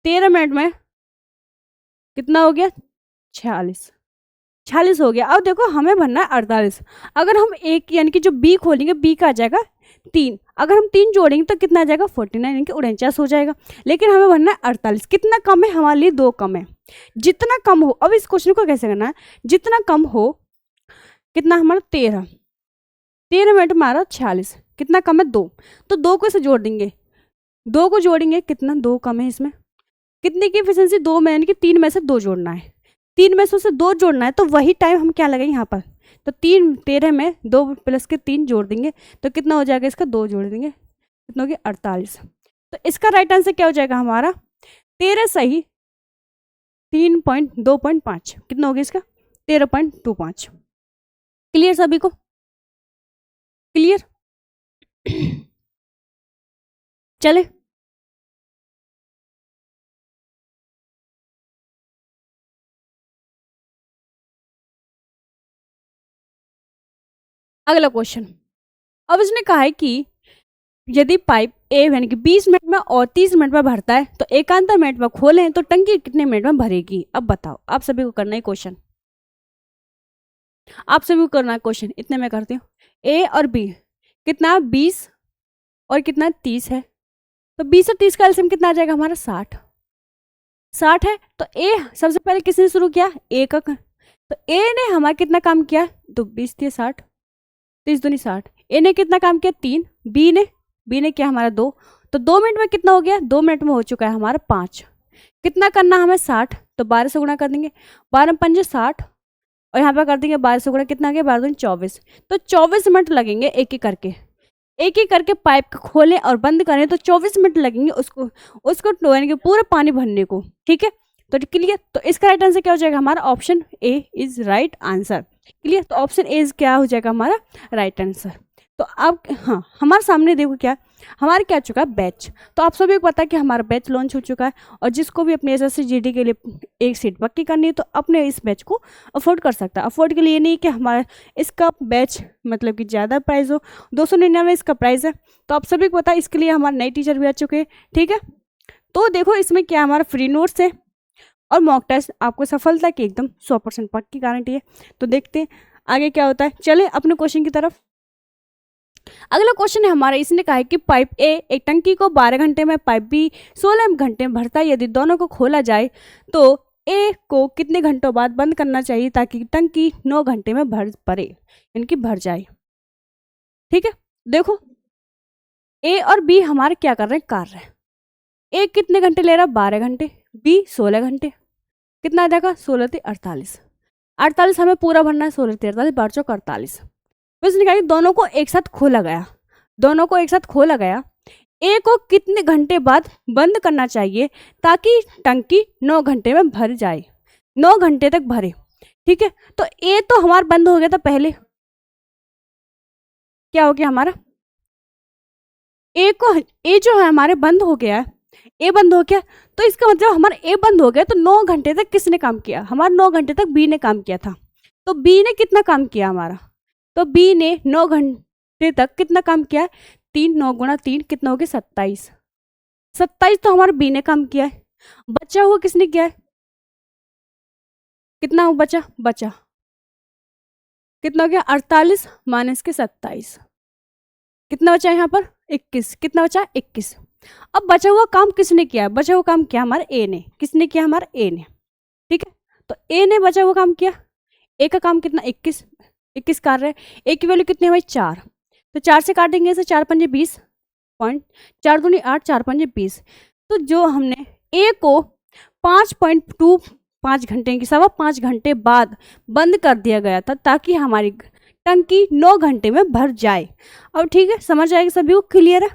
13 मिनट में कितना हो गया 46, 46 हो गया। अब देखो हमें भरना है 48। अगर हम एक यानी कि जो बी खोलेंगे, बी का आ जाएगा 3, अगर हम 3 जोड़ेंगे तो कितना आ जाएगा 49, यानी कि 49 हो जाएगा। लेकिन हमें भरना है 48, कितना कम है हमारे लिए, 2 कम है। जितना कम हो, अब इस क्वेश्चन को कैसे करना है, जितना कम हो, कितना हमारा 13 मिनट में आ रहा 46, कितना कम है 2, तो 2 को इसे जोड़ देंगे, 2 को जोड़ेंगे, कितना 2 कम है इसमें, कितने की एफिशिएंसी 2 में, यानी कि 3 में से 2 जोड़ना है, 3 में से उसे 2 जोड़ना है, तो वही टाइम हम क्या लगाएंगे यहाँ पर, तो 3 13 में 2 प्लस के 3 जोड़ देंगे, तो कितना हो जाएगा इसका, 2 जोड़ देंगे, कितना हो गया 48। तो इसका राइट आंसर क्या हो जाएगा हमारा, 13 सही 3.2.5, कितना हो गया इसका 13.25। क्लियर सभी को, क्लियर। चले अगला क्वेश्चन। अब इसने कहा है कि यदि पाइप ए यानी कि 20 मिनट में और 30 मिनट में भरता है तो एकांतर मिनट में खोलें तो टंकी कितने मिनट में भरेगी। अब बताओ, आप सभी को करना है क्वेश्चन, आप सभी को करना है क्वेश्चन, इतने में करती हूँ। ए और बी कितना 20 और कितना 30 है, तो 20 और 30 का एलसीएम कितना आ जाएगा हमारा 60 है। तो ए सबसे पहले किसने शुरू किया, ए का, तो ए ने हमारा कितना काम किया, तो 20 × 60 30 दूनी 60। ए ने कितना काम किया 3, बी ने किया हमारा 2, तो 2 मिनट में कितना हो गया, 2 मिनट में हो चुका है हमारा 5। कितना करना हमें 60, तो 12 से गुणा कर देंगे, 12 पंजे 60 और यहाँ पर कर देंगे 12 से गुणा, कितना आ गया 12 दूनी 24। तो 24 मिनट लगेंगे एक एक करके पाइप को खोलें और बंद करें, तो 24 मिनट लगेंगे उसको यानी कि पूरा पानी भरने को। ठीक है, तो क्लियर। तो इसका राइट आंसर क्या हो जाएगा हमारा, option A is right answer. Clear, तो ऑप्शन ए क्या हो जाएगा हमारा राइट आंसर। तो अब हाँ, हमारे सामने देखो क्या हमारे क्या चुका है बैच। तो आप सभी को पता है कि हमारा बैच लॉन्च हो चुका है, और जिसको भी अपने एसएससी जीडी के लिए एक सीट पक्की करनी है तो अपने इस बैच को अफोर्ड कर सकता है। अफोर्ड के लिए नहीं कि हमारा इसका बैच मतलब कि ज़्यादा प्राइस हो, 299 इसका प्राइस है। तो आप सभी को पता है इसके लिए हमारे नए टीचर भी आ चुके हैं। ठीक है, तो देखो इसमें क्या हमारा फ्री नोट्स है और मॉक टेस्ट आपको सफलता की एकदम 100% पक्की गारंटी है। तो देखते हैं आगे क्या होता है। चले अपने क्वेश्चन की तरफ। अगला क्वेश्चन है हमारा, इसने कहा है कि पाइप ए एक टंकी को 12 घंटे में, पाइप बी 16 घंटे में भरता है। यदि दोनों को खोला जाए तो ए को कितने घंटों बाद बंद करना चाहिए ताकि टंकी 9 घंटे में भर पड़े यानी कि भर जाए। ठीक है, देखो ए और बी हमारे क्या कर रहे हैं, कार्य। ए कितने घंटे ले रहा है 12 घंटे, बी 16 घंटे, कितना आ जाएगा 16 × 48। 48 हमें पूरा भरना है, 16 × 48 12 × 48। उसने कहा कि दोनों को एक साथ खोला गया, ए को कितने घंटे बाद बंद करना चाहिए ताकि टंकी 9 घंटे में भर जाए, 9 घंटे तक भरे। ठीक है, तो ए तो हमारा बंद हो गया था पहले, क्या हो गया हमारा ए जो है हमारे बंद हो गया, ए बंद हो गया, तो इसका मतलब हमारा ए बंद हो गया तो 9 घंटे तक किसने काम किया, हमारा 9 घंटे तक बी ने काम किया था। तो बी ने कितना काम किया हमारा, तो बी ने 9 घंटे तक कितना काम किया, 3 9 × 3 कितना हो गया 27। 27 तो हमारा बी ने काम किया है, बचा हुआ किसने किया है, कितना हो बचा कितना हो गया 48 माइनस के 27, कितना बचा यहाँ पर 21, कितना बचा 21। अब बचा हुआ काम किसने किया, बचा हुआ काम किया हमारा ए ने, किसने किया हमारा ए ने। ठीक है, तो ए ने बचा हुआ काम किया, ए का काम कितना 21 कार्य है। ए की वैल्यू कितनी है भाई 4, तो 4 से काटेंगे इसे, 4 पंजे 20 पॉइंट, 4 दूनी 8 4 पंजे 20। तो जो हमने ए को 5.25 घंटे की 5.25 घंटे बाद बंद कर दिया गया था ताकि हमारी टंकी 9 घंटे में भर जाए। अब ठीक है, समझ आएगी सभी को, क्लियर है।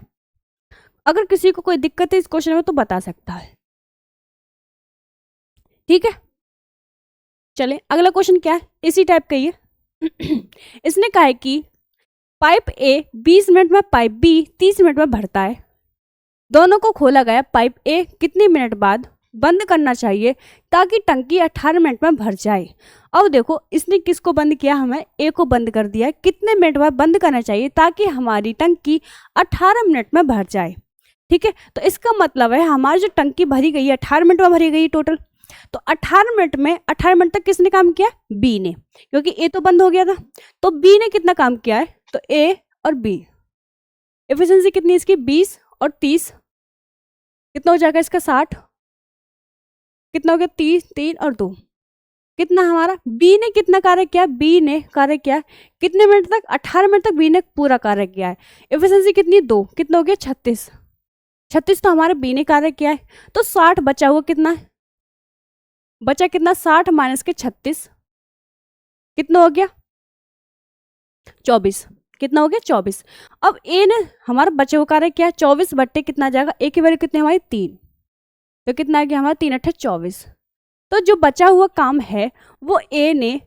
अगर किसी को कोई दिक्कत है इस क्वेश्चन में तो बता सकता है। ठीक है, चले अगला क्वेश्चन क्या है, इसी टाइप का ही है। इसने कहा है कि पाइप ए 20 मिनट में, पाइप बी 30 मिनट में भरता है। दोनों को खोला गया, पाइप ए कितने मिनट बाद बंद करना चाहिए ताकि टंकी 18 मिनट में भर जाए। अब देखो इसने किसको बंद किया, हमें ए को बंद कर दिया। कितने मिनट बाद बंद करना चाहिए ताकि हमारी टंकी 18 मिनट में भर जाए। ठीक है, तो इसका मतलब है हमारी जो टंकी भरी गई है 18 मिनट में भरी गई टोटल। तो 18 मिनट तक किसने काम किया, बी ने, क्योंकि ए तो बंद हो गया था। तो बी ने कितना काम किया है, तो ए और बी एफिशिएंसी कितनी इसकी 20 और 30, कितना हो जाएगा इसका 60, कितना हो गया 30 3 और 2, कितना हमारा बी ने कितना कार्य किया, बी ने कार्य किया कितने मिनट तक, 18 मिनट तक बी ने पूरा कार्य किया है। एफिशिएंसी कितनी 2, कितना हो गया 36 तो हमारे बी ने कार्य किया है। तो 60 बचा हुआ कितना है, बचा कितना 60 माइनस के 36 कितना हो गया 24 कितना हो गया 24। अब ए ने हमारा बचे हुआ कार्य क्या 24 बट्टे कितना आ जाएगा ए की वैल्यू कितनी हमारी 3 तो कितना आ गया हमारा 3 अट्ठे 24। तो जो बचा हुआ काम है वो ए ने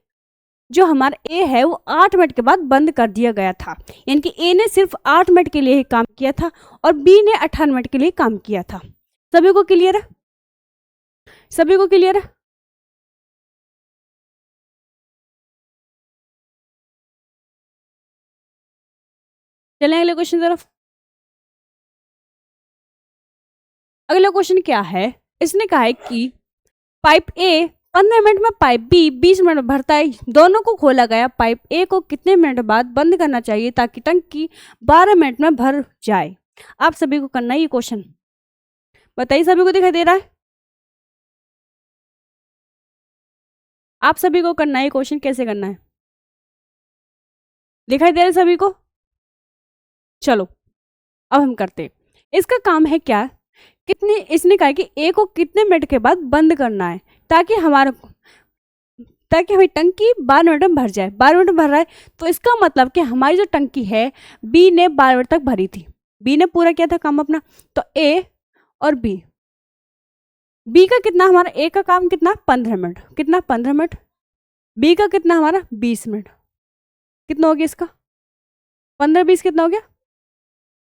जो हमारा ए है वो 8 मिनट के बाद बंद कर दिया गया था, यानी कि ए ने सिर्फ 8 मिनट के लिए ही काम किया था और बी ने 18 मिनट के लिए काम किया था। सभी को क्लियर है? सभी को क्लियर है? चलें अगले क्वेश्चन तरफ। अगला क्वेश्चन क्या है, इसने कहा है कि पाइप ए 15 मिनट में पाइप बी 20 मिनट में भरता है, दोनों को खोला गया। पाइप ए को कितने मिनट बाद बंद करना चाहिए ताकि टंकी 12 मिनट में भर जाए? आप सभी को करना है ये क्वेश्चन, बताइए सभी को दिखाई दे रहा है? आप सभी को करना है ये क्वेश्चन, कैसे करना है दिखाई दे रहा है सभी को? चलो अब हम करते हैं। इसका काम है क्या, कितने इसने कहा कि ए को कितने मिनट के बाद बंद करना है ताकि हमारी टंकी 12 मिनट में भर जाए। 12 मिनट में भर रहा है तो इसका मतलब कि हमारी जो टंकी है बी ने 12 मिनट तक भरी थी, बी ने पूरा किया था काम अपना। तो ए और बी का कितना, हमारा ए का काम कितना 15 मिनट, कितना 15 मिनट, बी का कितना हमारा 20 मिनट, कितना हो गया इसका 15-20 कितना हो गया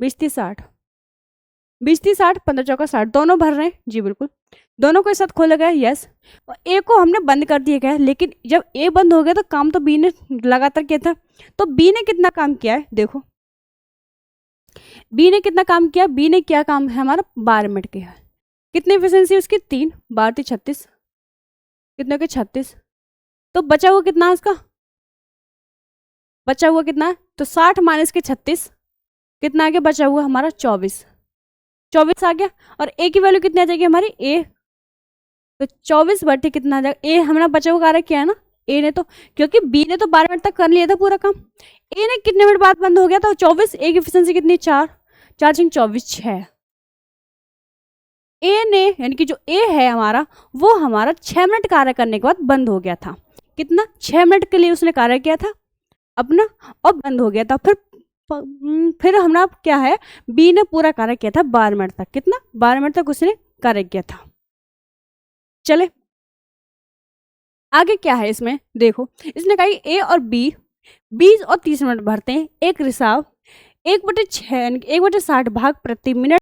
20-30 60, 20-30 60, 15 × 60 दोनों भर रहे हैं जी बिल्कुल, दोनों को एक साथ खोला गया यस। ए को हमने बंद कर दिया गया, लेकिन जब ए बंद हो गया तो काम तो बी ने लगातार किया था। तो बी ने कितना काम किया है देखो, बी ने कितना काम किया, बी ने क्या काम है हमारा 12 मिनट के है। कितनी एफिशिएंसी उसकी 3, 12 36 कितने के 36। तो बचा हुआ कितना है उसका, बचा हुआ कितना है तो 60 माइनस के 36 कितना आ गया बचा हुआ हमारा 24 आ गया। और ए की वैल्यू कितनी आ जाएगी हमारी ए, तो 24 बटे कितना आ जाएगा, ए हमारा बचा हुआ कार्य क्या है ना ए ने, तो क्योंकि बी ने तो 12 मिनट तक कर लिया था पूरा काम, ए ने कितने मिनट बाद बंद हो गया था 24, ए की एफिशिएंसी कितनी 4 24 6। ए ने यानी कि जो ए है हमारा वो हमारा 6 मिनट कार्य करने के बाद बंद हो गया था, कितना 6 मिनट के लिए उसने कार्य किया था अपना और बंद हो गया था। फिर हमारा क्या है बी ने पूरा कार्य किया था 12 मिनट तक, कितना 12 मिनट तक उसने कार्य किया था। चले आगे क्या है इसमें देखो, इसने कहा ए और बी 20 और 30 मिनट भरते हैं, एक रिसाव 1/6 1/60 भाग प्रति मिनट